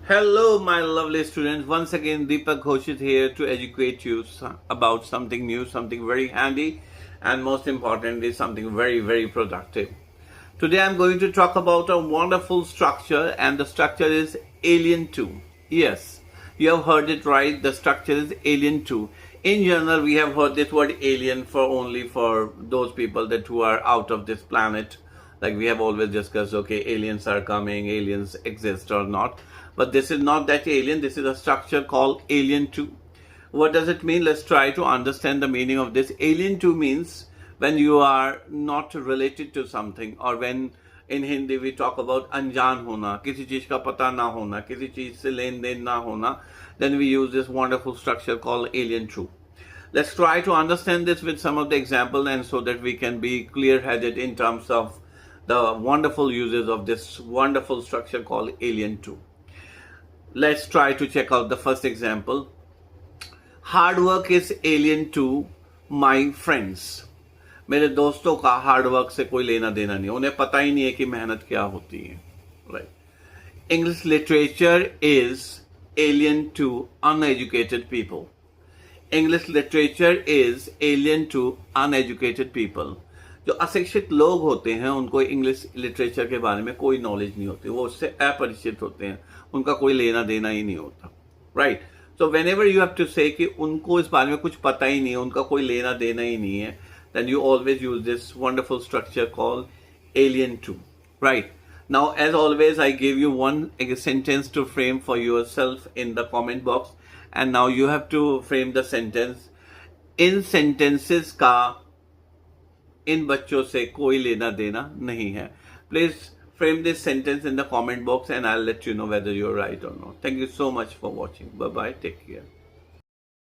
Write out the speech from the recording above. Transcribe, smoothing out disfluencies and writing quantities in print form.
Hello, my lovely students. Once again, Deepak Ghoshit here to educate you about something new, something very handy, and most importantly, something very, very productive. Today, I'm going to talk about a wonderful structure, and the structure is Alien 2. Yes, you have heard it right. The structure is Alien 2. In general, we have heard this word alien for only for those people that who are out of this planet. Like we have always discussed, okay, aliens are coming, aliens exist or not. But this is not that alien. This is a structure called Alien 2. What does it mean? Let's try to understand the meaning of this. Alien 2 means when you are not related to something, or when in Hindi we talk about अनजान होना, किसी चीज का पता ना होना, किसी चीज से लेन देन ना होना, then we use this wonderful structure called Alien 2. Let's try to understand this with some of the example, and so that we can be clear-headed in terms of the wonderful uses of this wonderful structure called Alien 2. Let's try to check out the first example. Hard work is alien to my friends. मेरे दोस्तों का hard work से कोई लेना देना नहीं, उन्हें पता ही नहीं है कि मेहनत क्या होती है. Right. English literature is alien to uneducated people. English literature is alien to uneducated people. जो अशिक्षित लोग होते हैं उनको इंग्लिश लिटरेचर के बारे में कोई नॉलेज नहीं होती, वो उससे अपरिचित होते हैं, उनका कोई लेना देना ही नहीं होता. Right. So whenever you have to say कि उनको इस बारे में कुछ पता ही नहीं है, उनका कोई लेना देना ही नहीं है, then you always use this wonderful structure called Alien 2. Right. Now, as always, I give you one sentence to frame for yourself in the comment box, and now you have to frame the sentence. In sentences का इन बच्चों से कोई लेना देना नहीं है. Please frame this sentence in the comment box, and I'll let you know whether you're right or not. Thank you so much for watching. Bye bye. Take care.